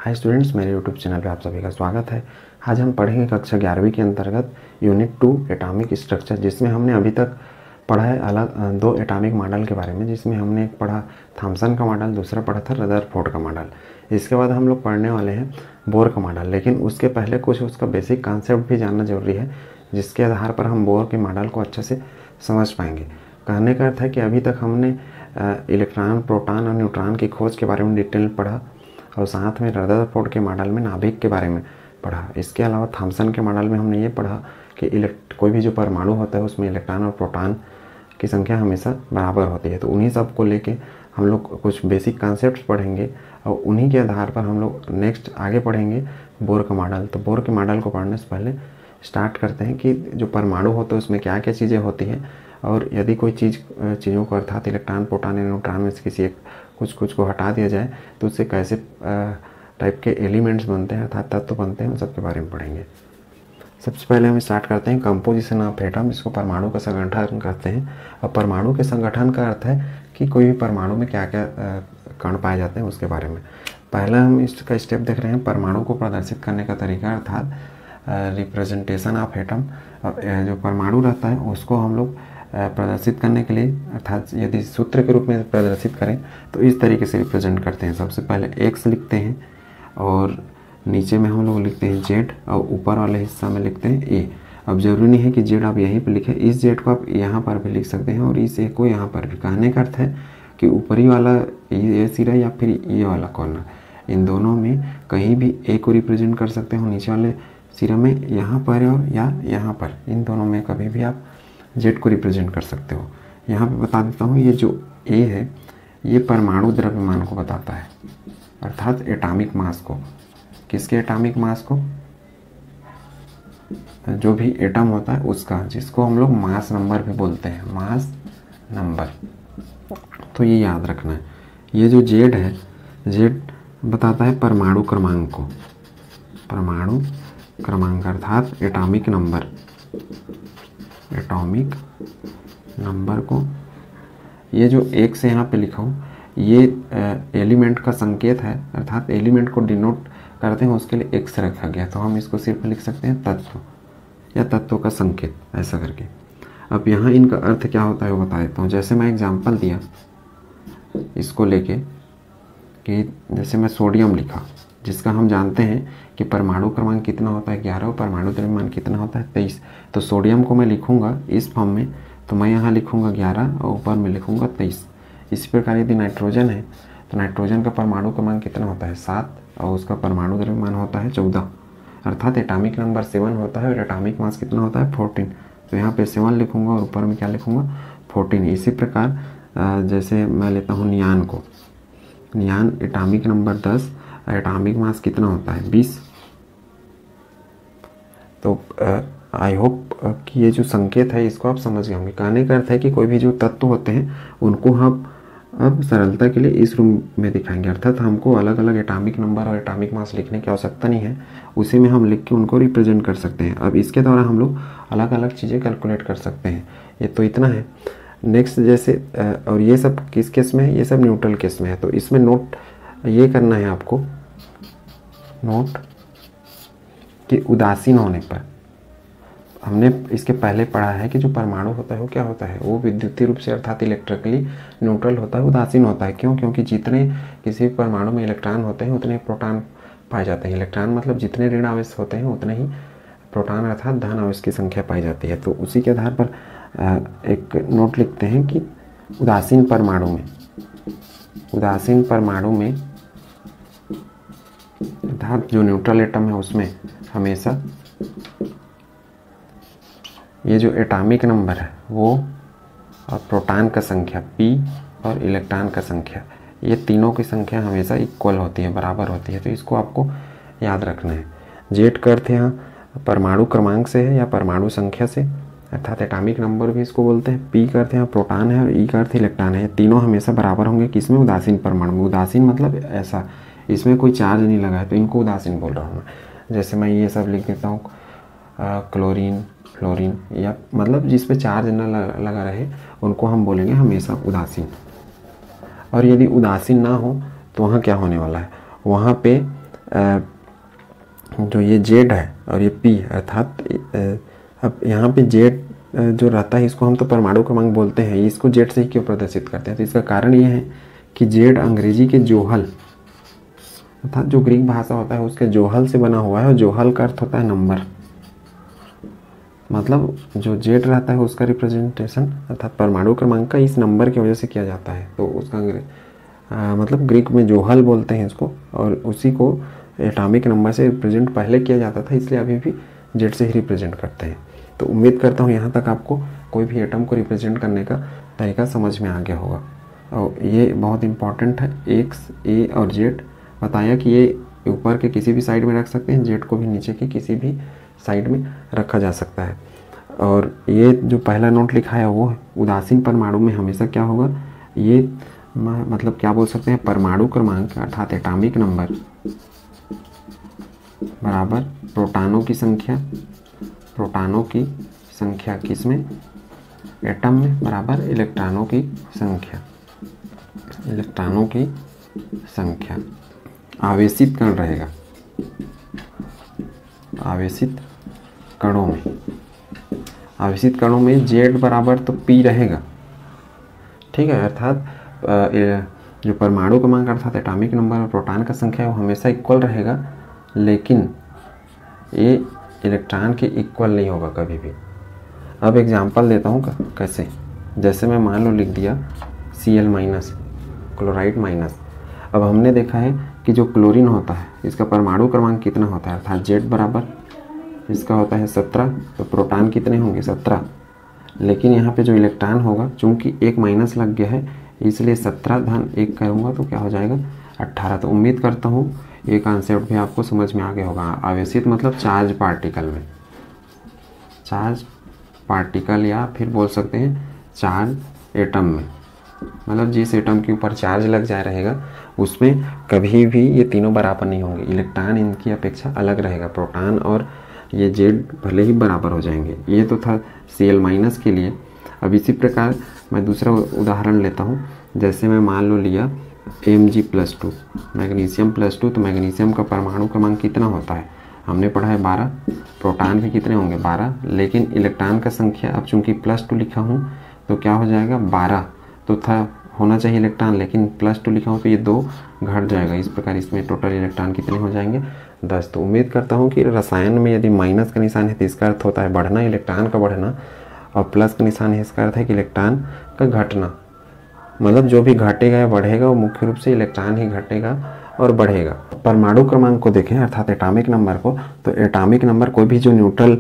Hi students, मेरे YouTube channel पे आप सभी का स्वागत है। आज हम पढ़ेंगे कक्षा 11वीं के अंतर्गत यूनिट 2 एटॉमिक स्ट्रक्चर, जिसमें हमने अभी तक पढ़ा है अलग दो एटॉमिक मॉडल के बारे में, जिसमें हमने एक पढ़ा थॉमसन का मॉडल, दूसरा पढ़ा था रदरफोर्ड का मॉडल। इसके बाद हम लोग पढ़ने वाले हैं बोर का मॉडल, लेकिन उसके पहले कुछ उसका बेसिक कॉन्सेप्ट भी जानना जरूरी है, जिसके आधार पर हम बोर के मॉडल को अच्छे से समझ पाएंगे। कहने का अर्थ है कि अभी तक हमने इलेक्ट्रॉन, प्रोटॉन और न्यूट्रॉन की खोज के बारे में डिटेल पढ़ा और साथ में रदरफोर्ड के मॉडल में नाभिक के बारे में पढ़ा। इसके अलावा थॉमसन के मॉडल में हमने ये पढ़ा कि कोई भी जो परमाणु होता है उसमें इलेक्ट्रॉन और प्रोटॉन की संख्या हमेशा बराबर होती है। तो उन्हीं सब को लेके हम लोग कुछ बेसिक कॉन्सेप्ट्स पढ़ेंगे और उन्हीं के आधार पर हम लोग नेक्स्ट आगे पढ़ेंगे बोर का मॉडल। तो बोर के मॉडल को पढ़ने से पहले स्टार्ट करते हैं कि जो परमाणु होता है उसमें क्या क्या चीज़ें होती हैं, और यदि कोई चीज़ों को अर्थात इलेक्ट्रॉन, प्रोटॉन या न्यूट्रॉन में से किसी एक कुछ को हटा दिया जाए तो उससे कैसे टाइप के एलिमेंट्स बनते हैं अर्थात तत्व बनते हैं, उन सब के बारे में पढ़ेंगे। सबसे पहले हम स्टार्ट करते हैं कंपोजिशन ऑफ एटम, जिसको परमाणु का संगठन कहते हैं। और परमाणु के संगठन का अर्थ है कि कोई भी परमाणु में क्या क्या कण पाए जाते हैं उसके बारे में। पहला हम इसका स्टेप देख रहे हैं परमाणु को प्रदर्शित करने का तरीका अर्थात रिप्रेजेंटेशन ऑफ एटम। जो परमाणु रहता है उसको हम लोग प्रदर्शित करने के लिए अर्थात यदि सूत्र के रूप में प्रदर्शित करें तो इस तरीके से रिप्रेजेंट करते हैं। सबसे पहले एक्स लिखते हैं और नीचे में हम लोग लिखते हैं जेड और ऊपर वाले हिस्सा में लिखते हैं ए। अब जरूरी नहीं है कि जेड आप यहीं पे लिखें, इस जेड को आप यहाँ पर भी लिख सकते हैं और इस ए को यहाँ पर भी। कहने का अर्थ है कि ऊपरी वाला ये सिरा या फिर ये वाला कॉर्नर, इन दोनों में कहीं भी ए को रिप्रेजेंट कर सकते हो। नीचे वाले सिरा में यहाँ पर और या यहाँ पर, इन दोनों में कभी भी आप जेड को रिप्रेजेंट कर सकते हो। यहाँ पे बता देता हूँ, ये जो ए है ये परमाणु द्रव्यमान को बताता है अर्थात एटॉमिक मास को। किसके एटॉमिक मास को? जो भी एटम होता है उसका, जिसको हम लोग मास नंबर भी बोलते हैं, मास नंबर। तो ये याद रखना है। ये जो जेड है, जेड बताता है परमाणु क्रमांक को, परमाणु क्रमांक अर्थात एटॉमिक नंबर, एटॉमिक नंबर को। ये जो एक से यहाँ पे लिखा हूँ ये एलिमेंट का संकेत है अर्थात एलिमेंट को डिनोट करते हैं, उसके लिए एक्स रखा गया। तो हम इसको सिर्फ लिख सकते हैं तत्व या तत्व का संकेत, ऐसा करके। अब यहाँ इनका अर्थ क्या होता है वो बता देता हूँ। जैसे मैं एग्जांपल दिया इसको लेके कि जैसे मैं सोडियम लिखा, जिसका हम जानते हैं कि परमाणु क्रमांक कितना होता है 11 और परमाणु द्रव्यमान कितना होता है 23। तो सोडियम को मैं लिखूंगा इस फॉर्म में, तो मैं यहाँ लिखूंगा 11 और ऊपर में लिखूंगा 23। इसी प्रकार यदि नाइट्रोजन है तो नाइट्रोजन का परमाणु क्रमांक कितना होता है 7 और उसका परमाणु द्रव्यमान होता है 14 अर्थात एटॉमिक नंबर 7 होता है और एटॉमिक मास कितना होता है 14। तो यहाँ पे 7 लिखूंगा और ऊपर में क्या लिखूंगा 14। इसी प्रकार जैसे मैं लेता हूँ नियान को, नियान एटॉमिक नंबर 10, एटॉमिक मास कितना होता है 20। तो आई होप कि ये जो संकेत है इसको आप समझ गए होंगे। कहने का अर्थ है कि कोई भी जो तत्व होते हैं उनको हम अब सरलता के लिए इस रूप में दिखाएंगे अर्थात हमको अलग अलग एटॉमिक नंबर और एटॉमिक मास लिखने की आवश्यकता नहीं है, उसी में हम लिख के उनको रिप्रेजेंट कर सकते हैं। अब इसके द्वारा हम लोग अलग अलग चीज़ें कैलकुलेट कर सकते हैं। ये तो इतना है। नेक्स्ट जैसे और ये सब किस केस में है? ये सब न्यूट्रल केस में है। तो इसमें नोट ये करना है आपको, नोट कि उदासीन होने पर, हमने इसके पहले पढ़ा है कि जो परमाणु होता है वो क्या होता है, वो विद्युतीय रूप से अर्थात इलेक्ट्रिकली न्यूट्रल होता है, उदासीन होता है। क्यों? क्योंकि जितने किसी परमाणु में इलेक्ट्रॉन होते हैं उतने प्रोटॉन पाए जाते हैं। इलेक्ट्रॉन मतलब जितने ऋण आवेश होते हैं उतने ही प्रोटॉन अर्थात धन आवेश की संख्या पाई जाती है। तो उसी के आधार पर एक नोट लिखते हैं कि उदासीन परमाणु में, उदासीन परमाणु में अर्थात जो न्यूट्रल एटम है उसमें हमेशा ये जो एटॉमिक नंबर है वो और प्रोटॉन का संख्या p और इलेक्ट्रॉन का संख्या, ये तीनों की संख्या हमेशा इक्वल होती है, बराबर होती है। तो इसको आपको याद रखना है। जेड का अर्थ यहाँ परमाणु क्रमांक से है या परमाणु संख्या से अर्थात एटॉमिक नंबर भी इसको बोलते हैं। पी का अर्थ यहाँ प्रोटॉन है और ई का अर्थ इलेक्ट्रॉन है। तीनों हमेशा बराबर होंगे किसमें? उदासीन परमाणु में। उदासीन मतलब ऐसा, इसमें कोई चार्ज नहीं लगा है तो इनको उदासीन बोल रहा हूँ मैं। जैसे मैं ये सब लिख देता हूँ क्लोरीन, फ्लोरीन, या मतलब जिस पे चार्ज न लगा रहे उनको हम बोलेंगे हमेशा उदासीन। और यदि उदासीन ना हो तो वहाँ क्या होने वाला है, वहाँ पे जो ये जेड है और ये पी, अर्थात अब यहाँ पे जेड जो रहता है इसको हम तो परमाणु क्रमांक बोलते हैं, इसको जेड से ही क्यों प्रदर्शित करते हैं? तो इसका कारण ये है कि जेड अंग्रेजी के जोहल अर्थात जो ग्रीक भाषा होता है उसके जोहल से बना हुआ है, और जोहल का अर्थ होता है नंबर। मतलब जो जेड रहता है उसका रिप्रेजेंटेशन अर्थात परमाणु क्रमांक का इस नंबर की वजह से किया जाता है। तो उसका मतलब ग्रीक में जोहल बोलते हैं इसको, और उसी को एटॉमिक नंबर से रिप्रेजेंट पहले किया जाता था, इसलिए अभी भी जेड से ही रिप्रेजेंट करते हैं। तो उम्मीद करता हूँ यहाँ तक आपको कोई भी एटम को रिप्रेजेंट करने का तरीका समझ में आ गया होगा। और ये बहुत इंपॉर्टेंट है, एक्स, ए और जेड बताया कि ये ऊपर के किसी भी साइड में रख सकते हैं, जेड को भी नीचे की किसी भी साइड में रखा जा सकता है। और ये जो पहला नोट लिखा है वो उदासीन परमाणु में हमेशा क्या होगा, ये मतलब क्या बोल सकते हैं, परमाणु क्रमांक अर्थात एटॉमिक नंबर बराबर प्रोटॉनों की संख्या, प्रोटॉनों की संख्या किसमें, एटम में, बराबर इलेक्ट्रॉनों की संख्या, इलेक्ट्रॉनों की संख्या। आवेशित कण रहेगा, आवेशित कणों में, आवेशित कणों में जेड बराबर तो पी रहेगा, ठीक है। अर्थात जो परमाणु क्रमांक अर्थात एटॉमिक नंबर और प्रोटॉन का संख्या है वो हमेशा इक्वल रहेगा, लेकिन ये इलेक्ट्रॉन के इक्वल नहीं होगा कभी भी। अब एग्जांपल देता हूँ कैसे, जैसे मैं मान लो लिख दिया Cl माइनस, क्लोराइड माइनस। अब हमने देखा है कि जो क्लोरीन होता है इसका परमाणु क्रमांक कितना होता है, अर्थात जेड बराबर इसका होता है 17, तो प्रोटॉन कितने होंगे 17। लेकिन यहाँ पे जो इलेक्ट्रॉन होगा, चूंकि एक माइनस लग गया है इसलिए 17 धन 1 करूँगा तो क्या हो जाएगा 18। तो उम्मीद करता हूँ ये कॉन्सेप्ट भी आपको समझ में आ गया होगा। आवेशित मतलब चार्ज पार्टिकल में, चार्ज पार्टिकल या फिर बोल सकते हैं चार्ज एटम में, मतलब जिस एटम के ऊपर चार्ज लग जाए रहेगा उसमें कभी भी ये तीनों बराबर नहीं होंगे, इलेक्ट्रॉन इनकी अपेक्षा अलग रहेगा। प्रोटॉन और ये जेड भले ही बराबर हो जाएंगे। ये तो था Cl माइनस के लिए। अब इसी प्रकार मैं दूसरा उदाहरण लेता हूँ, जैसे मैं मान लो लिया Mg+2 मैग्नीशियम +2, तो मैग्नीशियम का परमाणु क्रमांक कितना होता है हमने पढ़ा है 12, प्रोटॉन भी कितने होंगे 12, लेकिन इलेक्ट्रॉन का संख्या अब चूंकि +2 लिखा हूँ तो क्या हो जाएगा 12, तो था होना चाहिए इलेक्ट्रॉन, लेकिन +2 लिखा हूँ तो ये 2 घट जाएगा। इस प्रकार इसमें टोटल इलेक्ट्रॉन कितने हो जाएंगे 10। तो उम्मीद करता हूँ कि रसायन में यदि माइनस का निशान है तो इसका अर्थ होता है बढ़ना, इलेक्ट्रॉन का बढ़ना, और प्लस का निशान है इसका अर्थ है कि इलेक्ट्रॉन का घटना। मतलब जो भी घटेगा या बढ़ेगा वो मुख्य रूप से इलेक्ट्रॉन ही घटेगा और बढ़ेगा। परमाणु क्रमांक को देखें अर्थात एटॉमिक नंबर को, तो एटॉमिक नंबर कोई भी जो न्यूट्रल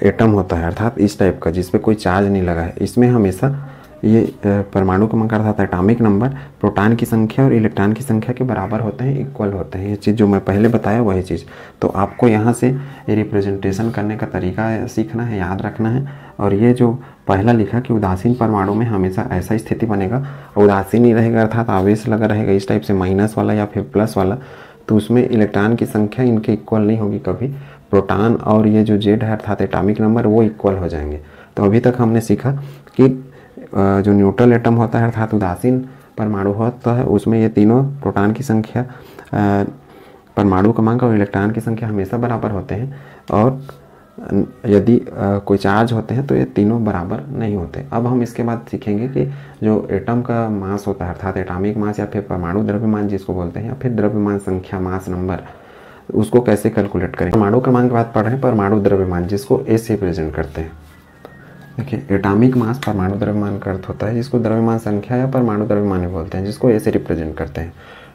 एटम होता है अर्थात इस टाइप का जिस पे कोई चार्ज नहीं लगा है, इसमें हमेशा ये परमाणु क्रमांक अर्थात एटॉमिक नंबर प्रोटॉन की संख्या और इलेक्ट्रॉन की संख्या के बराबर होते हैं, इक्वल होते हैं। ये चीज़ जो मैं पहले बताया वही चीज़। तो आपको यहाँ से ये रिप्रेजेंटेशन करने का तरीका सीखना है, याद रखना है। और ये जो पहला लिखा कि उदासीन परमाणु में हमेशा ऐसा स्थिति बनेगा, उदासीन ही रहेगा अर्थात आवेश लगा रहेगा इस टाइप से माइनस वाला या फिर प्लस वाला, तो उसमें इलेक्ट्रॉन की संख्या इनके इक्वल नहीं होगी कभी। प्रोटॉन और ये जो जेड है अर्थात एटॉमिक नंबर वो इक्वल हो जाएंगे। तो अभी तक हमने सीखा कि जो न्यूट्रल एटम होता है अर्थात उदासीन परमाणु होता है उसमें ये तीनों प्रोटॉन की संख्या, परमाणु क्रमांक और इलेक्ट्रॉन की संख्या हमेशा बराबर होते हैं, और यदि कोई चार्ज होते हैं तो ये तीनों बराबर नहीं होते। अब हम इसके बाद सीखेंगे कि जो एटम का मास होता है अर्थात एटॉमिक मास या फिर परमाणु द्रव्यमान जिसको बोलते हैं, या फिर द्रव्यमान संख्या मास नंबर, उसको कैसे कैलकुलेट करें। परमाणु क्रमांक की बात पढ़ रहे हैं, परमाणु द्रव्यमान जिसको ए से रिप्रेजेंट करते हैं। देखिए एटॉमिक मास परमाणु द्रव्यमान का अर्थ होता है, जिसको द्रव्यमान संख्या या परमाणु द्रव्यमान बोलते हैं, जिसको ए से रिप्रेजेंट करते हैं।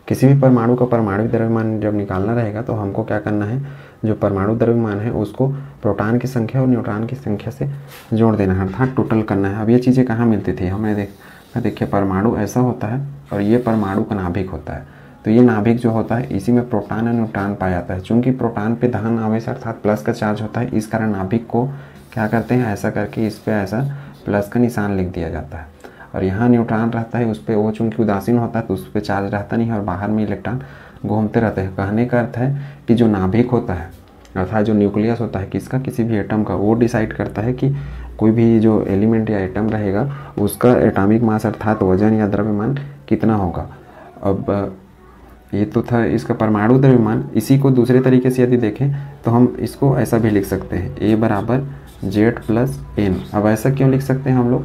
किसी भी परमाणु का परमाणु द्रव्यमान जब निकालना रहेगा तो हमको क्या करना है, जो परमाणु द्रव्यमान है उसको प्रोटॉन की संख्या और न्यूट्रॉन की संख्या से जोड़ देना है अर्थात टोटल करना है। अब ये चीज़ें कहाँ मिलती थी, हमने देखिए परमाणु ऐसा होता है और ये परमाणु का नाभिक होता है। तो ये नाभिक जो होता है इसी में प्रोटॉन और न्यूट्रॉन पाया जाता है। चूँकि प्रोटॉन पे धन आवेश अर्थात प्लस का चार्ज होता है, इस कारण नाभिक को क्या करते हैं, ऐसा करके इस पर ऐसा प्लस का निशान लिख दिया जाता है। और यहाँ न्यूट्रॉन रहता है, उस पर वो चूँकि उदासीन होता है तो उस पर चार्ज रहता नहीं है और बाहर में इलेक्ट्रॉन घूमते रहते हैं। कहने का अर्थ है कि जो नाभिक होता है अर्थात जो न्यूक्लियस होता है किसका, किसी भी एटम का, वो डिसाइड करता है कि कोई भी जो एलिमेंट या एटम रहेगा उसका एटॉमिक मास अर्थात वजन या द्रव्यमान कितना होगा। अब ये तो था इसका परमाणु द्रव्यमान। इसी को दूसरे तरीके से यदि देखें तो हम इसको ऐसा भी लिख सकते हैं, A बराबर Z प्लस N। अब ऐसा क्यों लिख सकते हैं हम लोग,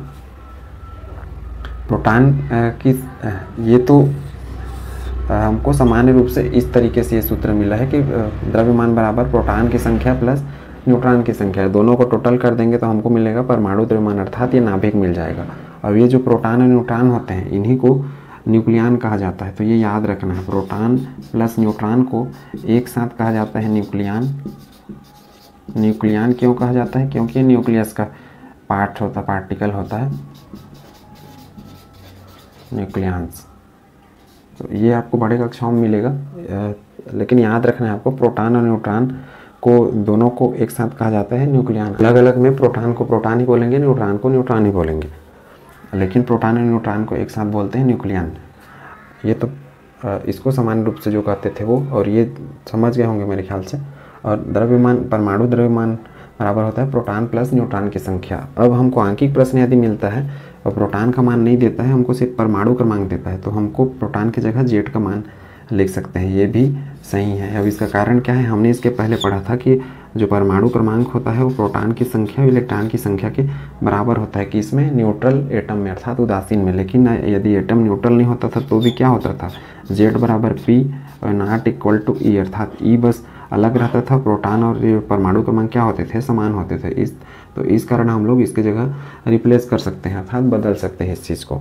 प्रोटॉन की ये तो हमको सामान्य रूप से इस तरीके से ये सूत्र मिला है कि द्रव्यमान बराबर प्रोटॉन की संख्या प्लस न्यूट्रॉन की संख्या, दोनों को टोटल कर देंगे तो हमको मिलेगा परमाणु द्रव्यमान, अर्थात ये नाभिक मिल जाएगा। अब ये जो प्रोटॉन और न्यूट्रॉन होते हैं इन्हीं को न्यूक्लियन कहा जाता है, तो ये याद रखना है। प्रोटॉन प्लस न्यूट्रॉन को एक साथ कहा जाता है न्यूक्लियन। न्यूक्लियन क्यों कहा जाता है, क्योंकि न्यूक्लियस का पार्ट होता, पार्टिकल होता है न्यूक्लियंस। तो ये आपको बड़े कक्षाओं में मिलेगा, लेकिन याद रखना है आपको प्रोटॉन और न्यूट्रॉन को दोनों को एक साथ कहा जाता है न्यूक्लियन। अलग अलग में प्रोटॉन को प्रोटॉन ही बोलेंगे, न्यूट्रॉन को न्यूट्रॉन ही बोलेंगे, लेकिन प्रोटॉन और न्यूट्रॉन को एक साथ बोलते हैं न्यूक्लियन। ये तो इसको सामान्य रूप से जो कहते थे वो, और ये समझ गए होंगे मेरे ख्याल से। और द्रव्यमान, परमाणु द्रव्यमान बराबर होता है प्रोटॉन प्लस न्यूट्रॉन की संख्या। अब हमको आंकिक प्रश्न यदि मिलता है और प्रोटॉन का मान नहीं देता है, हमको सिर्फ परमाणु क्रमांक देता है, तो हमको प्रोटॉन की जगह Z का मान लिख सकते हैं, ये भी सही है। अब इसका कारण क्या है, हमने इसके पहले पढ़ा था कि जो परमाणु क्रमांक होता है वो प्रोटॉन की संख्या और इलेक्ट्रॉन की संख्या के बराबर होता है, कि इसमें न्यूट्रल एटम में अर्थात उदासीन में। लेकिन यदि एटम न्यूट्रल नहीं होता था तो भी क्या होता था, Z बराबर P और नॉट इक्वल टू E, अर्थात E बस अलग रहता था। प्रोटॉन और परमाणु क्रमांक क्या होते थे, समान होते थे। तो इस कारण हम लोग इसकी जगह रिप्लेस कर सकते हैं, अर्थात बदल सकते हैं इस चीज़ को।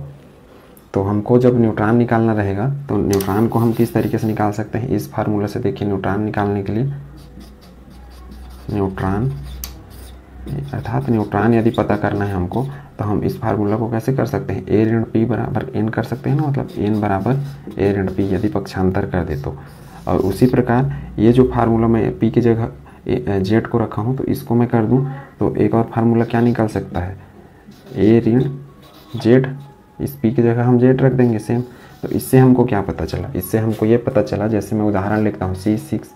तो हमको जब न्यूट्रॉन निकालना रहेगा तो न्यूट्रॉन को हम किस तरीके से निकाल सकते हैं, इस फार्मूला से। देखिए न्यूट्रॉन निकालने के लिए, न्यूट्रॉन अर्थात न्यूट्रॉन यदि पता करना है हमको तो हम इस फार्मूला को कैसे कर सकते हैं, A ऋण P बराबर N कर सकते हैं ना, मतलब N बराबर A ऋण P यदि पक्षांतर कर दे तो। और उसी प्रकार ये जो फार्मूला मैं P की जगह Z को रखा हूँ तो इसको मैं कर दूँ तो एक और फार्मूला क्या निकल सकता है, A ऋण Z, इस P की जगह हम Z रख देंगे सेम। तो इससे हमको क्या पता चला, इससे हमको ये पता चला, जैसे मैं उदाहरण लिखता हूँ C6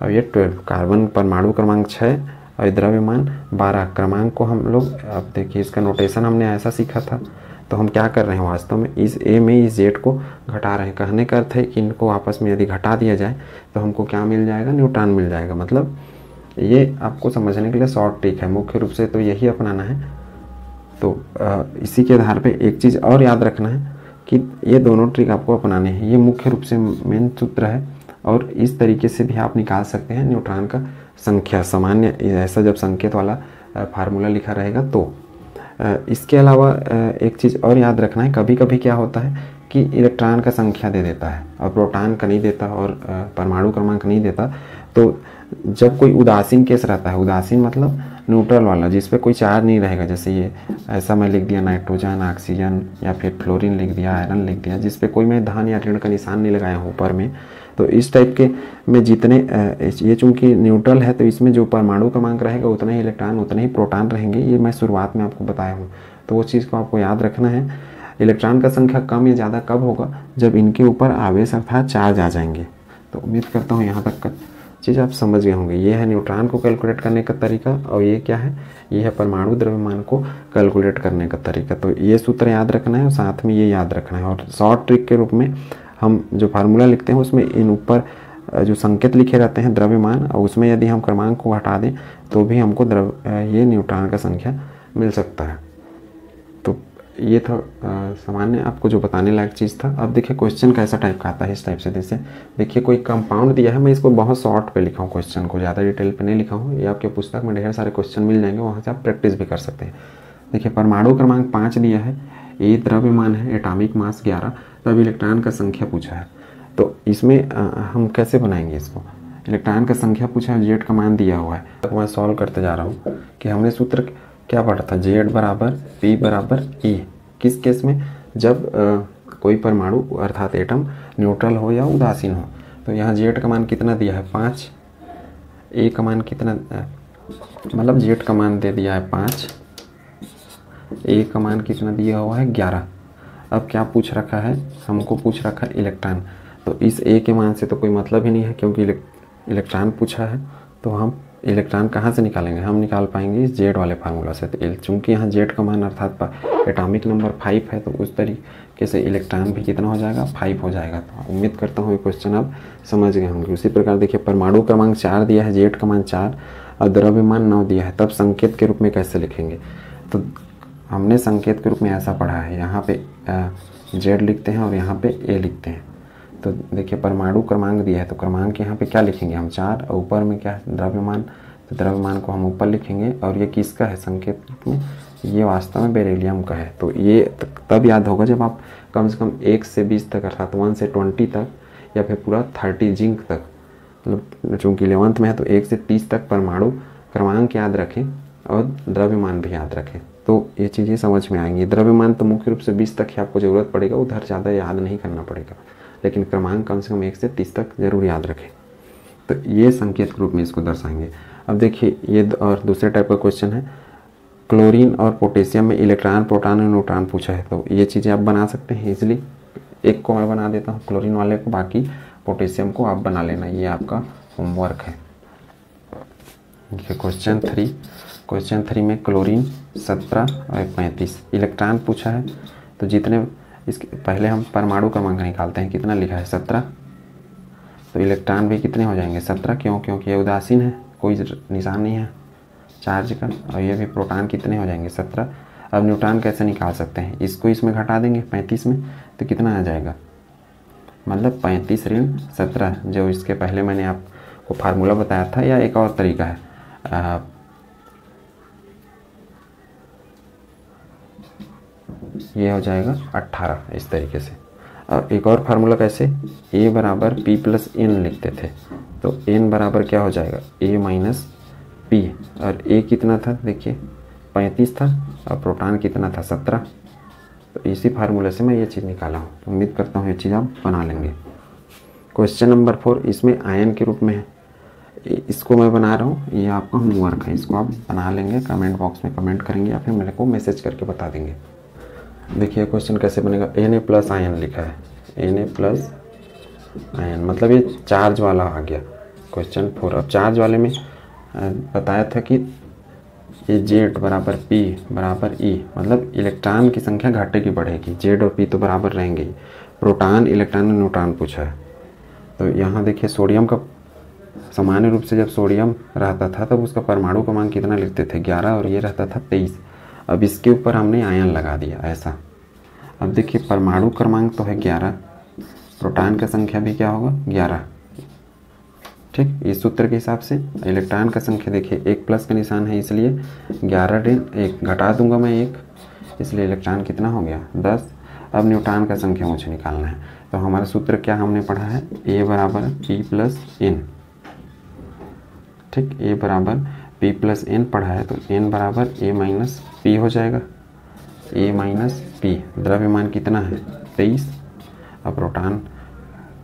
और ये 12, कार्बन परमाणु क्रमांक 6 और द्रव्यमान 12। क्रमांक को हम लोग, अब देखिए इसका नोटेशन हमने ऐसा सीखा था, तो हम क्या कर रहे हैं वास्तव में इस A में इस Z को घटा रहे हैं। कहने का अर्थ है कि इनको आपस में यदि घटा दिया जाए तो हमको क्या मिल जाएगा, न्यूट्रॉन मिल जाएगा। मतलब ये आपको समझने के लिए शॉर्ट ट्रिक है, मुख्य रूप से तो यही अपनाना है। तो इसी के आधार पे एक चीज़ और याद रखना है कि ये दोनों ट्रिक आपको अपनाने हैं, ये मुख्य रूप से मेन सूत्र है। और इस तरीके से भी आप निकाल सकते हैं न्यूट्रॉन का संख्या, सामान्य ऐसा जब संकेत वाला फार्मूला लिखा रहेगा तो। इसके अलावा एक चीज़ और याद रखना है, कभी कभी क्या होता है कि इलेक्ट्रॉन का संख्या दे देता है और प्रोटॉन का नहीं देता और परमाणु क्रमांक नहीं देता। तो जब कोई उदासीन केस रहता है, उदासीन मतलब न्यूट्रल वाला, जिस पे कोई चार्ज नहीं रहेगा, जैसे ये ऐसा मैं लिख दिया नाइट्रोजन, ऑक्सीजन या फिर फ्लोरीन लिख दिया, आयरन लिख दिया, जिस पे कोई मैं धन या ऋण का निशान नहीं लगाया हूँ ऊपर में। तो इस टाइप के में जितने ये चूंकि न्यूट्रल है तो इसमें जो परमाणु क्रमांक रहेगा उतना ही इलेक्ट्रॉन उतने ही प्रोटॉन रहेंगे, ये मैं शुरुआत में आपको बताया हूँ। तो वो चीज़ को आपको याद रखना है। इलेक्ट्रॉन का संख्या कम या ज़्यादा कब होगा, जब इनके ऊपर आवेश अर्थात चार्ज आ जाएंगे। तो उम्मीद करता हूँ यहाँ तक का चीज़ आप समझ गए होंगे। ये है न्यूट्रॉन को कैलकुलेट करने का तरीका, और ये क्या है, ये है परमाणु द्रव्यमान को कैलकुलेट करने का तरीका। तो ये सूत्र याद रखना है और साथ में ये याद रखना है। और शॉर्ट ट्रिक के रूप में हम जो फार्मूला लिखते हैं उसमें इन ऊपर जो संकेत लिखे रहते हैं द्रव्यमान, और उसमें यदि हम क्रमांक को हटा दें तो भी हमको ये न्यूट्रॉन का संख्या मिल सकता है। तो ये था सामान्य आपको जो बताने लायक चीज़ था। अब देखिए क्वेश्चन कैसा टाइप का आता है, इस टाइप से। जैसे देखिए कोई कंपाउंड दिया है, मैं इसको बहुत शॉर्ट पे लिखा हूँ, क्वेश्चन को ज़्यादा डिटेल पे नहीं लिखा हूँ। ये आपके पुस्तक में ढेर सारे क्वेश्चन मिल जाएंगे, वहाँ से आप प्रैक्टिस भी कर सकते हैं। देखिए परमाणु क्रमांक 5 दिया है, ये द्रव्यमान है, एटॉमिक मास 11, तब इलेक्ट्रॉन का संख्या पूछा है। तो इसमें हम कैसे बनाएंगे इसको, इलेक्ट्रॉन का संख्या पूछा है, Z का मान दिया हुआ है। तो मैं सॉल्व करते जा रहा हूँ कि हमने सूत्र क्या पढ़ा था, Z बराबर P बराबर E। किस केस में, जब कोई परमाणु अर्थात एटम न्यूट्रल हो या उदासीन हो। तो यहाँ Z का मान कितना दिया है, 5, A का मान कितना, मतलब Z का मान दे दिया है 5, A का मान कितना दिया हुआ है 11। अब क्या पूछ रखा है, हमको पूछ रखा है इलेक्ट्रॉन। तो इस A के मान से तो कोई मतलब ही नहीं है, क्योंकि इलेक्ट्रॉन पूछा है। तो हम इलेक्ट्रॉन कहाँ से निकालेंगे, हम निकाल पाएंगे इस Z वाले फार्मूला से। तो चूँकि यहाँ Z का मान अर्थात एटॉमिक नंबर 5 है, तो उस तरीके तरीके से इलेक्ट्रॉन भी कितना हो जाएगा 5 हो जाएगा। तो उम्मीद करता हूँ ये क्वेश्चन आप समझ गए होंगे। उसी प्रकार देखिए परमाणु क्रमांक 4 दिया है, जेड का मान 4 और द्रव्यमान 9 दिया है, तब संकेत के रूप में कैसे लिखेंगे। तो हमने संकेत के रूप में ऐसा पढ़ा है, यहाँ पे जेड लिखते हैं और यहाँ पे ए लिखते हैं। तो देखिए परमाणु क्रमांक दिया है तो क्रमांक यहाँ पे क्या लिखेंगे हम 4 और ऊपर में क्या है द्रव्यमान, तो द्रव्यमान को हम ऊपर लिखेंगे। और ये किसका है संकेत रूप में, ये वास्तव में बेरिलियम का है। तो ये तब याद होगा जब आप कम से कम 1 से 20 तक अर्थात 1 से 20 तक या फिर पूरा 30 जिंक तक, मतलब चूँकि 11th में है तो 1 से 30 तक परमाणु क्रमांक याद रखें और द्रव्यमान भी याद रखें, तो ये चीज़ें समझ में आएंगी। द्रव्यमान तो मुख्य रूप से 20 तक ही आपको ज़रूरत पड़ेगा, उधर ज़्यादा याद नहीं करना पड़ेगा, लेकिन क्रमांक कम से कम 1 से 30 तक जरूर याद रखें। तो ये संकेत के रूप में इसको दर्शाएंगे। अब देखिए ये और दूसरे टाइप का क्वेश्चन है, क्लोरीन और पोटेशियम में इलेक्ट्रॉन, प्रोटॉन और न्यूट्रॉन पूछा है। तो ये चीज़ें आप बना सकते हैं इजीली। एक को मैं बना देता हूँ क्लोरीन वाले को, बाकी पोटेशियम को आप बना लेना, ये आपका होमवर्क है। देखिए क्वेश्चन 3 में क्लोरीन 17 और 35 इलेक्ट्रॉन पूछा है। तो जितने इसके पहले हम परमाणु क्रमांक निकालते हैं, कितना लिखा है 17, तो इलेक्ट्रॉन भी कितने हो जाएंगे 17, क्योंकि ये उदासीन है, कोई निशान नहीं है चार्ज का। और ये भी प्रोटॉन कितने हो जाएंगे 17। अब न्यूट्रॉन कैसे निकाल सकते हैं, इसको इसमें घटा देंगे 35 में, तो कितना आ जाएगा, मतलब 35 ऋण 17, जो इसके पहले मैंने आपको फार्मूला बताया था। या एक और तरीका है, ये हो जाएगा 18 इस तरीके से। और एक और फार्मूला कैसे, a बराबर p प्लस n लिखते थे, तो n बराबर क्या हो जाएगा a माइनस p, और a कितना था देखिए 35 था और प्रोटॉन कितना था 17। तो इसी फार्मूले से मैं ये चीज़ निकाला हूँ। तो उम्मीद करता हूँ ये चीज़ आप बना लेंगे। क्वेश्चन नंबर 4 इसमें आयन के रूप में है, इसको मैं बना रहा हूँ, ये आपका होमवर्क है, इसको आप बना लेंगे, कमेंट बॉक्स में कमेंट करेंगे या फिर मेरे को मैसेज करके बता देंगे। देखिए क्वेश्चन कैसे बनेगा, Na प्लस आयन लिखा है, Na प्लस आयन मतलब ये चार्ज वाला आ गया क्वेश्चन 4। अब चार्ज वाले में बताया था कि ये जेड बराबर पी बराबर ई, मतलब इलेक्ट्रॉन की संख्या घटेगी बढ़ेगी, जेड और पी तो बराबर रहेंगे ही। प्रोटॉन, इलेक्ट्रॉन और न्यूट्रॉन पूछा है। तो यहाँ देखिए सोडियम का सामान्य रूप से जब सोडियम रहता था तब उसका परमाणु क्रमांक कितना लिखते थे 11 और ये रहता था 23। अब इसके ऊपर हमने आयन लगा दिया ऐसा। अब देखिए परमाणु क्रमांक तो है 11, प्रोटॉन का संख्या भी क्या होगा 11, ठीक। इस सूत्र के हिसाब से इलेक्ट्रॉन का संख्या देखिए एक प्लस का निशान है इसलिए 11 ऋण 1 घटा दूंगा मैं 1, इसलिए इलेक्ट्रॉन कितना हो गया 10। अब न्यूट्रॉन का संख्या मुझे निकालना है। तो हमारा सूत्र क्या हमने पढ़ा है, A बराबर P प्लस N, ठीक। A बराबर P प्लस N पढ़ा है, तो N बराबर A माइनस P हो जाएगा, A माइनस P। द्रव्यमान कितना है 23 और प्रोटॉन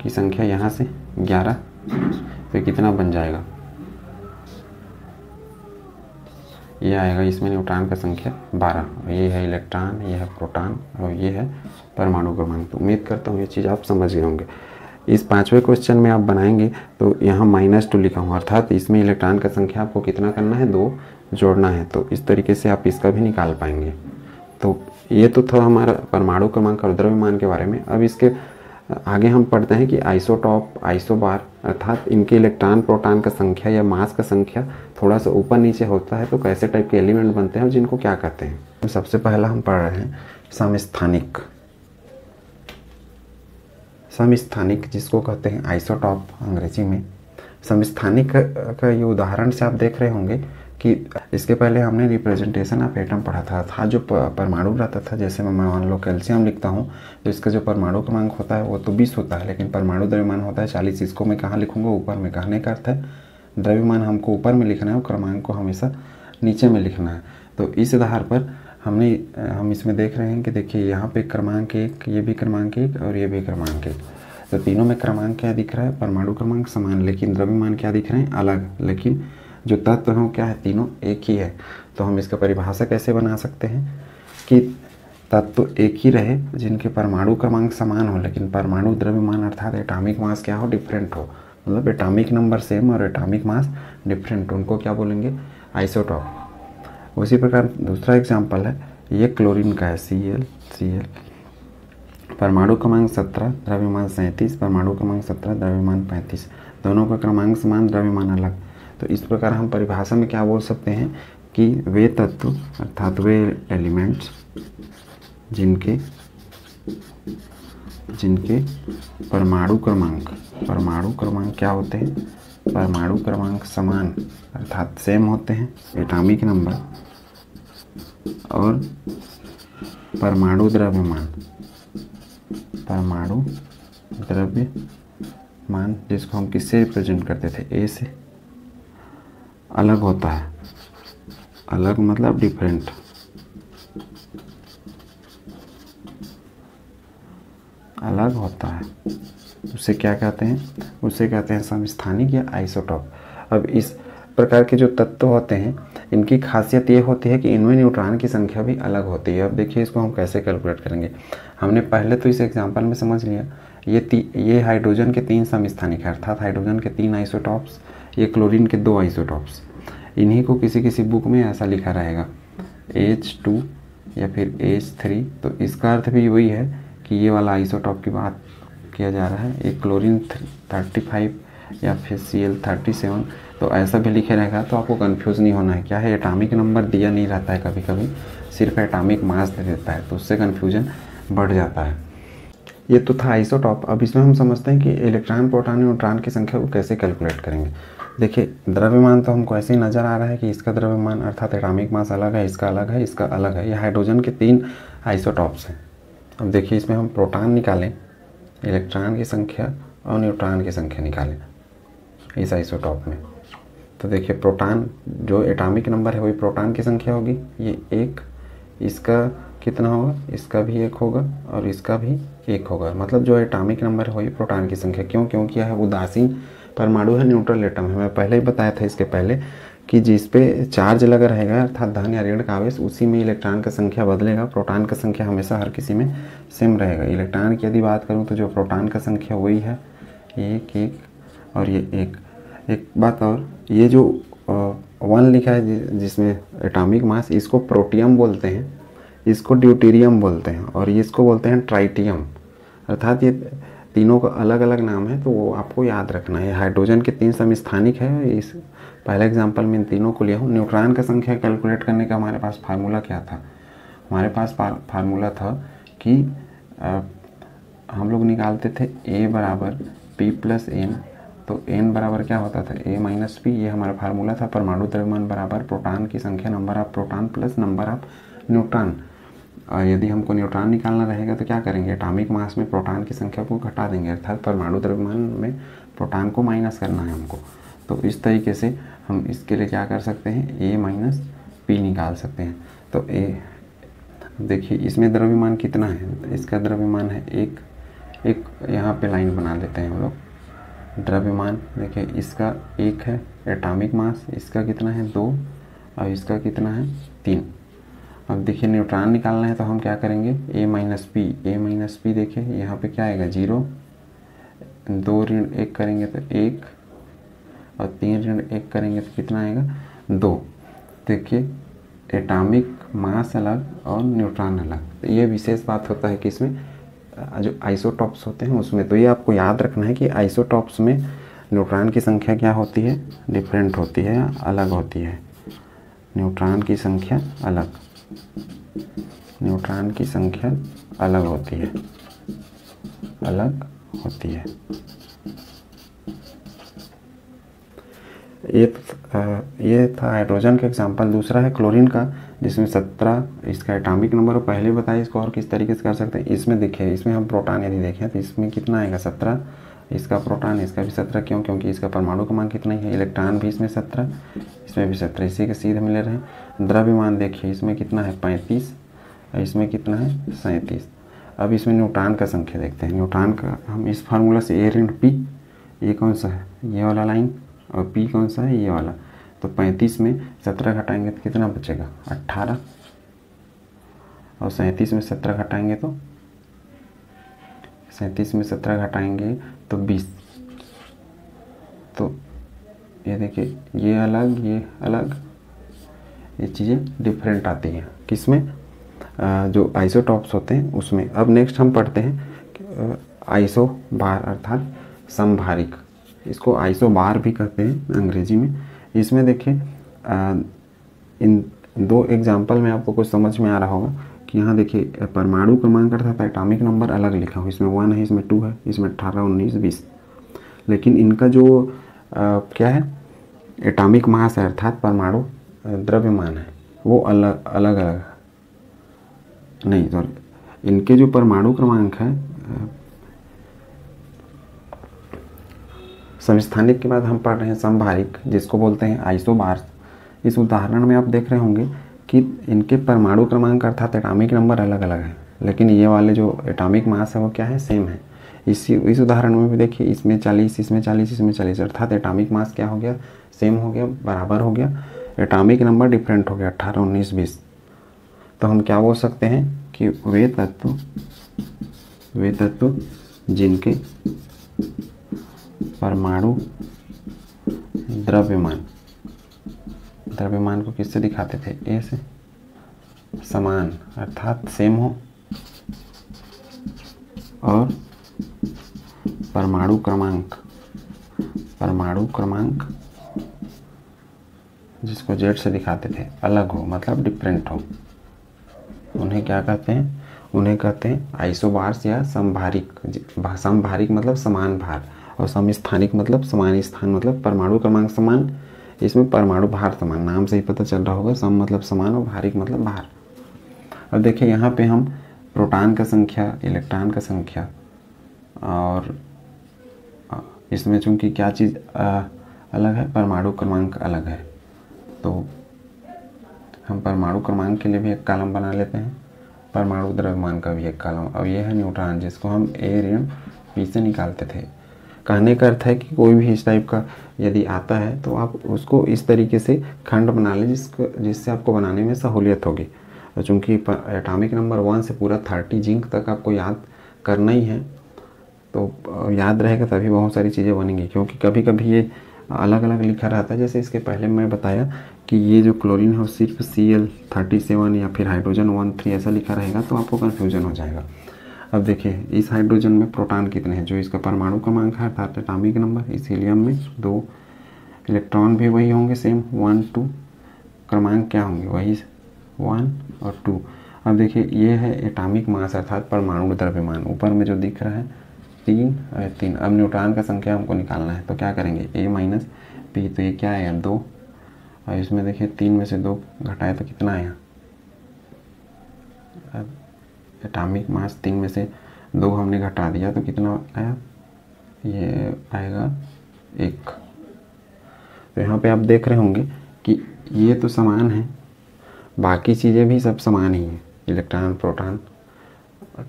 की संख्या यहाँ से 11, तो कितना बन जाएगा, ये आएगा, इसमें न्यूट्रॉन का संख्या 12। ये है इलेक्ट्रॉन, ये है प्रोटॉन और ये है परमाणु क्रमांक। तो उम्मीद करता हूँ ये चीज़ आप समझ गए होंगे। इस 5वें क्वेश्चन में आप बनाएंगे तो यहाँ -2 लिखा हूँ, अर्थात इसमें इलेक्ट्रॉन का संख्या आपको कितना करना है 2 जोड़ना है। तो इस तरीके से आप इसका भी निकाल पाएंगे। तो ये तो था हमारा परमाणु क्रमांक और द्रव्यमान के बारे में। अब इसके आगे हम पढ़ते हैं कि आइसोटॉप, आइसोबार, अर्थात इनके इलेक्ट्रॉन प्रोटॉन का संख्या या मास का संख्या थोड़ा सा ऊपर नीचे होता है तो कैसे टाइप के एलिमेंट बनते हैं और जिनको क्या कहते हैं। सबसे पहला हम पढ़ रहे हैं समस्थानिक। समस्थानिक जिसको कहते हैं आइसोटॉप अंग्रेजी में। समस्थानिक का ये उदाहरण से आप देख रहे होंगे कि इसके पहले हमने रिप्रेजेंटेशन ऑफ एटम पढ़ा था जो परमाणु रहता था। जैसे मैं मान लो कैल्शियम लिखता हूँ तो इसका जो परमाणु क्रमांक होता है वो तो 20 होता है, लेकिन परमाणु द्रव्यमान होता है 40। इसको मैं कहाँ लिखूँगा, ऊपर में। कहने का अर्थ है द्रव्यमान हमको ऊपर में लिखना है और क्रमांक को हमेशा नीचे में लिखना है। तो इस आधार पर हम इसमें देख रहे हैं कि देखिए यहाँ पे क्रमांक 1, ये भी क्रमांक 1 और ये भी क्रमांक 1। तो तीनों में क्रमांक क्या दिख रहा है, परमाणु क्रमांक समान, लेकिन द्रव्यमान क्या दिख रहे हैं अलग, लेकिन जो तत्व हैं क्या है, तीनों एक ही है। तो हम इसका परिभाषा कैसे बना सकते हैं कि तत्व एक ही रहे जिनके परमाणु क्रमांक समान हो लेकिन परमाणु द्रव्यमान अर्थात एटॉमिक मास क्या हो, डिफरेंट हो। मतलब एटॉमिक नंबर सेम और एटॉमिक मास डिफरेंट, उनको क्या बोलेंगे, आइसोटॉप। उसी प्रकार दूसरा एग्जाम्पल है, ये क्लोरीन का है, Cl परमाणु क्रमांक 17, द्रव्यमान 37, परमाणु क्रमांक 17, द्रव्यमान 35, दोनों का क्रमांक समान, द्रव्यमान अलग। तो इस प्रकार हम परिभाषा में क्या बोल सकते हैं कि वे तत्व अर्थात वे एलिमेंट्स जिनके परमाणु क्रमांक क्या होते हैं, परमाणु क्रमांक समान अर्थात सेम होते हैं, एटॉमिक नंबर, और परमाणु द्रव्यमान जिसको हम किससे रिप्रेजेंट करते थे, ए से, अलग होता है। अलग मतलब डिफरेंट। अलग होता है, उसे क्या कहते हैं, उसे कहते हैं समस्थानिक या आइसोटॉप। अब इस प्रकार के जो तत्व होते हैं इनकी खासियत ये होती है कि इनमें न्यूट्रॉन की संख्या भी अलग होती है। अब देखिए इसको हम कैसे कैलकुलेट करेंगे। हमने पहले तो इस एग्जांपल में समझ लिया, ये हाइड्रोजन के 3 समस्थानिक है अर्थात हाइड्रोजन के 3 आइसोटॉप्स, ये क्लोरीन के 2 आइसोटॉप्स। इन्हीं को किसी बुक में ऐसा लिखा रहेगा H2 या फिर H3। तो इसका अर्थ भी वही है कि ये वाला आइसोटॉप की बात किया जा रहा है, एक क्लोरीन 35 या फिर Cl37। तो ऐसा भी लिखे रहेगा तो आपको कंफ्यूज नहीं होना है। क्या है, एटॉमिक नंबर दिया नहीं रहता है, कभी कभी सिर्फ एटॉमिक मास दे देता है, तो उससे कन्फ्यूजन बढ़ जाता है। ये तो था आइसोटॉप। अब इसमें हम समझते हैं कि इलेक्ट्रॉन, प्रोटॉन, न्यूट्रॉन की संख्या को कैसे कैलकुलेट करेंगे। देखिए द्रव्यमान तो हमको ऐसे ही नज़र आ रहा है कि इसका द्रव्यमान अर्थात एटॉमिक मास अलग है, इसका अलग है, इसका अलग है। ये हाइड्रोजन के 3 आइसोटॉप्स हैं। अब देखिए इसमें हम प्रोटॉन निकालें, इलेक्ट्रॉन की संख्या और न्यूट्रॉन की संख्या निकालें इस आइसोटॉप में। तो देखिए प्रोटॉन जो एटॉमिक नंबर है वही प्रोटॉन की संख्या होगी, ये 1। इसका कितना होगा, इसका भी 1 होगा और इसका भी 1 होगा। मतलब जो एटॉमिक नंबर है वही प्रोटॉन की संख्या। क्यों, क्योंकि यह उदासीन परमाणु है, न्यूट्रल एटम है। मैं पहले ही बताया था इसके पहले कि जिस पे चार्ज लगा रहेगा अर्थात धन या ऋण का आवेश, उसी में इलेक्ट्रॉन का संख्या बदलेगा। प्रोटॉन का संख्या हमेशा हर किसी में सेम रहेगा। इलेक्ट्रॉन की यदि बात करूँ तो जो प्रोटॉन का संख्या वही है 1 1 और ये 1। एक बात और, ये जो 1 लिखा है जिसमें एटॉमिक मास, इसको प्रोटियम बोलते हैं, इसको ड्यूटेरियम बोलते हैं और ये इसको बोलते हैं ट्राइटियम। अर्थात ये तीनों का अलग अलग नाम है, तो वो आपको याद रखना है। हाइड्रोजन के 3 समस्थानिक है, इस पहले एग्जांपल में इन तीनों को लिया हूँ। न्यूट्रॉन का संख्या कैलकुलेट करने का हमारे पास फार्मूला क्या था, हमारे पास फार्मूला था कि हम लोग निकालते थे A बराबर P + N। तो N बराबर क्या होता था, A - P। ये हमारा फार्मूला था। परमाणु द्रव्यमान बराबर प्रोटॉन की संख्या number of proton plus number of neutron. यदि हमको न्यूट्रॉन निकालना रहेगा तो क्या करेंगे, एटॉमिक मास में प्रोटॉन की संख्या को घटा देंगे अर्थात परमाणु द्रव्यमान में प्रोटॉन को माइनस करना है हमको। तो इस तरीके से हम इसके लिए क्या कर सकते हैं, A - P निकाल सकते हैं। तो देखिए इसमें द्रव्यमान कितना है, इसका द्रव्यमान है 1। यहाँ पे लाइन बना लेते हैं हम लोग। द्रव्यमान देखिए इसका 1 है, एटॉमिक मास इसका कितना है 2 और इसका कितना है 3। अब देखिए न्यूट्रॉन निकालना है तो हम क्या करेंगे, A - P देखिए यहाँ पे क्या आएगा 0, 2 ऋण 1 करेंगे तो 1 और 3 ऋण 1 करेंगे तो कितना आएगा 2। देखिए एटॉमिक मास अलग और न्यूट्रॉन अलग। तो ये विशेष बात होता है कि इसमें जो आइसोटॉप्स होते हैं उसमें, तो ये आपको याद रखना है कि आइसोटॉप्स में न्यूट्रॉन की संख्या क्या होती है, डिफरेंट होती है या अलग होती है। न्यूट्रॉन की संख्या अलग, न्यूट्रॉन की संख्या अलग होती है, अलग होती है। ये था हाइड्रोजन का एग्जांपल। दूसरा है क्लोरीन का, जिसमें 17 इसका एटॉमिक नंबर पहले बताइए। इसको और किस तरीके से कर सकते हैं, इसमें देखिए, इसमें हम प्रोटॉन यदि देखें तो इसमें कितना आएगा 17। इसका प्रोटॉन, इसका भी 17। क्यों, क्योंकि इसका परमाणु क्रमांक कितना ही है, इलेक्ट्रॉन भी इसमें 17, इसमें भी 17, इसी के सीधे मिले रहे। द्रव्यमान देखिए इसमें कितना है 35 और इसमें कितना है 37। अब इसमें न्यूट्रॉन का संख्या देखते हैं। न्यूट्रॉन का हम इस फार्मूला से A - P, ये कौन सा है, ये वाला लाइन, और P कौन सा है, ये वाला। तो 35 में 17 घटाएंगे तो कितना बचेगा 18, और 37 में 17 घटाएंगे तो 37 में 17 घटाएंगे तो 20। तो ये देखिए ये अलग, ये अलग, ये चीज़ें डिफरेंट आती हैं किसमें, जो आइसोटॉप्स होते हैं उसमें। अब नेक्स्ट हम पढ़ते हैं आइसोबार अर्थात समभारिक, इसको आइसोबार भी कहते हैं अंग्रेजी में। इसमें देखिए इन दो एग्जाम्पल में आपको कुछ समझ में आ रहा होगा कि यहाँ देखिए परमाणु क्रमांक अर्थात एटॉमिक नंबर अलग लिखा हुआ, इसमें 1 है, इसमें 2 है, इसमें 18, 19, 20, लेकिन इनका जो क्या है एटॉमिक मास है अर्थात परमाणु द्रव्यमान है वो अलग अलग अलग नहीं, सॉरी, इनके जो परमाणु क्रमांक है समस्थानिक के बाद हम पढ़ रहे हैं समभारिक, जिसको बोलते हैं आइसोबार। इस उदाहरण में आप देख रहे होंगे कि इनके परमाणु क्रमांक अर्थात एटॉमिक नंबर अलग अलग है, लेकिन ये वाले जो एटॉमिक मास है वो क्या है, सेम है। इस उदाहरण में भी देखिए इसमें 40, इसमें 40, इसमें 40, अर्थात एटॉमिक मास क्या हो गया, सेम हो गया, बराबर हो गया, एटॉमिक नंबर डिफरेंट हो गया 18, 19, 20। तो हम क्या बोल सकते हैं कि वे तत्व जिनके परमाणु द्रव्यमान को किससे दिखाते थे, ए से, समान अर्थात सेम हो, और परमाणु क्रमांक जिसको जेड से दिखाते थे अलग हो, मतलब डिफरेंट हो, उन्हें क्या कहते हैं, उन्हें कहते हैं आइसोबार्स या समभारिक। समभारिक मतलब समान भार, और समस्थानिक मतलब समान स्थान, मतलब परमाणु क्रमांक समान, इसमें परमाणु भार समान, नाम से ही पता चल रहा होगा, सम मतलब समान और भारिक मतलब भार। अब देखिए यहाँ पे हम प्रोटॉन का संख्या, इलेक्ट्रॉन का संख्या, और इसमें चूंकि क्या चीज़ अलग है, परमाणु क्रमांक अलग है, तो हम परमाणु क्रमांक के लिए भी एक कॉलम बना लेते हैं, परमाणु द्रव्यमान का भी एक कॉलम। अब ये है न्यूट्रॉन, जिसको हम ए ऋण पी से निकालते थे। कहने का अर्थ है कि कोई भी इस टाइप का यदि आता है तो आप उसको इस तरीके से खंड बना लें जिससे आपको बनाने में सहूलियत होगी। चूँकि एटॉमिक नंबर 1 से पूरा 30 जिंक तक आपको याद करना ही है, तो याद रहेगा तभी बहुत सारी चीज़ें बनेंगी, क्योंकि कभी कभी ये अलग अलग लिखा रहता है। जैसे इसके पहले मैं बताया कि ये जो क्लोरीन है वो सिर्फ Cl37 या फिर हाइड्रोजन 13 ऐसा लिखा रहेगा, तो आपको कन्फ्यूजन हो जाएगा। अब देखिए इस हाइड्रोजन में प्रोटॉन कितने हैं, जो इसका परमाणु क्रमांक है अर्थात एटॉमिक नंबर, इस हीलियम में 2, इलेक्ट्रॉन भी वही होंगे सेम 1, 2, क्रमांक क्या होंगे वही 1 और 2। अब देखिए ये है एटॉमिक मास अर्थात परमाणु द्रव्यमान, ऊपर में जो दिख रहा है 3 और 3। अब न्यूट्रॉन का संख्या हमको निकालना है, तो क्या करेंगे, a माइनस पी, तो ये क्या आएगा 2, और इसमें देखिए 3 में से 2 घटाए तो कितना आया, अब एटॉमिक मास 3 में से 2 हमने घटा दिया तो कितना आया, ये आएगा 1। तो यहाँ पे आप देख रहे होंगे कि ये तो समान है, बाकी चीज़ें भी सब समान ही हैं, इलेक्ट्रॉन प्रोटॉन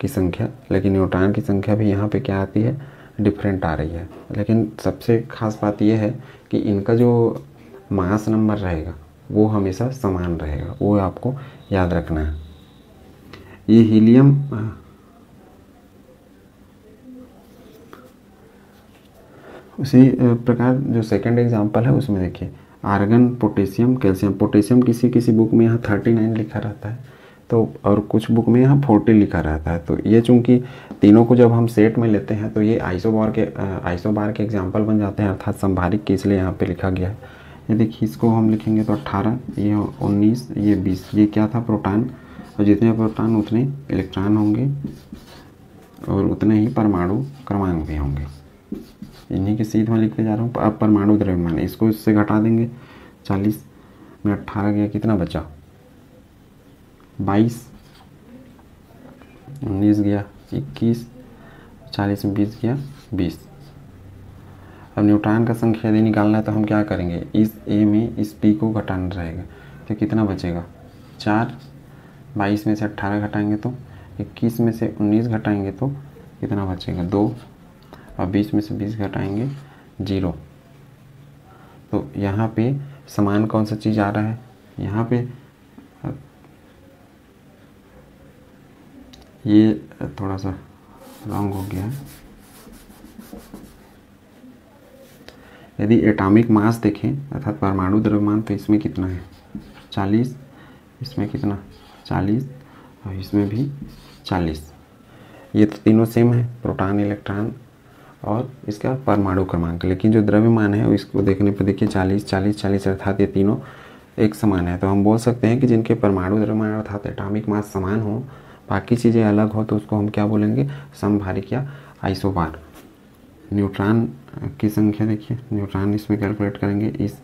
की संख्या, लेकिन न्यूट्रॉन की संख्या भी यहाँ पे क्या आती है, डिफरेंट आ रही है। लेकिन सबसे खास बात यह है कि इनका जो मास नंबर रहेगा वो हमेशा समान रहेगा, वो आपको याद रखना है। ये हीलियम उसी प्रकार जो सेकंड एग्जांपल है उसमें देखिए आर्गन, पोटेशियम, कैल्शियम। पोटेशियम किसी बुक में यहाँ 39 लिखा रहता है, तो और कुछ बुक में यहाँ 40 लिखा रहता है। तो ये चूँकि तीनों को जब हम सेट में लेते हैं तो ये आइसोबार के एग्जांपल बन जाते हैं अर्थात संभारिक के, इसलिए यहाँ पे लिखा गया है। ये देखिए इसको हम लिखेंगे तो 18, ये 19, ये 20। ये क्या था, प्रोटॉन, और जितने प्रोटॉन उतने इलेक्ट्रॉन होंगे और उतने ही परमाणु क्रमांक भी होंगे। इन्हीं के सीध में लिखते जा रहा हूँ। अब परमाणु द्रव्यमान, इसको इससे घटा देंगे, 40 में 18 गया, कितना बचा 22, 19 गया 21, 40 में 20 गया 20। अब न्यूट्रॉन का संख्या यदि निकालना है तो हम क्या करेंगे, इस ए में इस पी को घटाना रहेगा, तो कितना बचेगा 4, 22 में से 18 घटाएंगे तो 21, में से 19 घटाएंगे तो कितना बचेगा 2, और 20 में से 20 घटाएंगे 0। तो यहाँ पे समान कौन सा चीज़ आ रहा है, यहाँ पे ये थोड़ा सा रॉन्ग हो गया है। यदि एटॉमिक मास देखें अर्थात परमाणु द्रव्यमान, तो इसमें कितना है 40, इसमें कितना 40, और इसमें भी 40। ये तो तीनों सेम है, प्रोटॉन, इलेक्ट्रॉन और इसका परमाणु क्रमांक। लेकिन जो द्रव्यमान है इसको देखने पर देखिए 40 40 40, अर्थात ये तीनों एक समान है। तो हम बोल सकते हैं कि जिनके परमाणु द्रव्यमान अर्थात एटॉमिक मास समान हो, बाकी चीज़ें अलग हो, तो उसको हम क्या बोलेंगे, समभारिक या आइसोबार। न्यूट्रॉन की संख्या देखिए, न्यूट्रॉन इसमें कैलकुलेट करेंगे, इस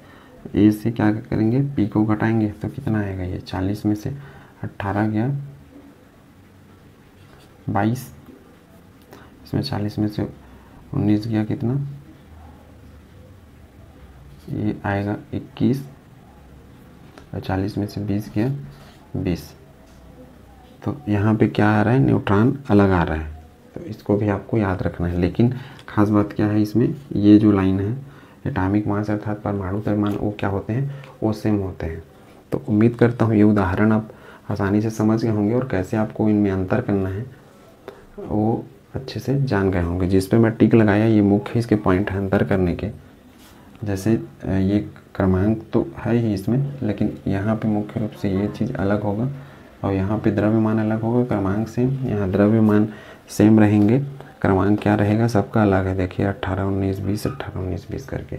ए से क्या करेंगे, पी को घटाएंगे तो कितना आएगा, ये 40 में से 18 गया 22, इसमें 40 में से 19 गया कितना, ये आएगा 21, और 40 में से 20 गया 20। तो यहाँ पे क्या आ रहा है, न्यूट्रॉन अलग आ रहा है, तो इसको भी आपको याद रखना है। लेकिन खास बात क्या है इसमें, ये जो लाइन है एटॉमिक मास अर्थात परमाणु द्रव्यमान, वो क्या होते हैं, वो सेम होते हैं। तो उम्मीद करता हूँ ये उदाहरण आप आसानी से समझ गए होंगे और कैसे आपको इनमें अंतर करना है वो अच्छे से जान गए होंगे। जिस पे मैं टिक लगाया ये मुख्य इसके पॉइंट है अंतर करने के। जैसे ये क्रमांक तो है ही इसमें, लेकिन यहाँ पे मुख्य रूप से ये चीज़ अलग होगा और यहाँ पे द्रव्यमान अलग होगा, क्रमांक सेम। यहाँ द्रव्यमान सेम रहेंगे, क्रमांक क्या रहेगा, सबका अलग है। देखिए 18 19 20, 18 19 20 करके।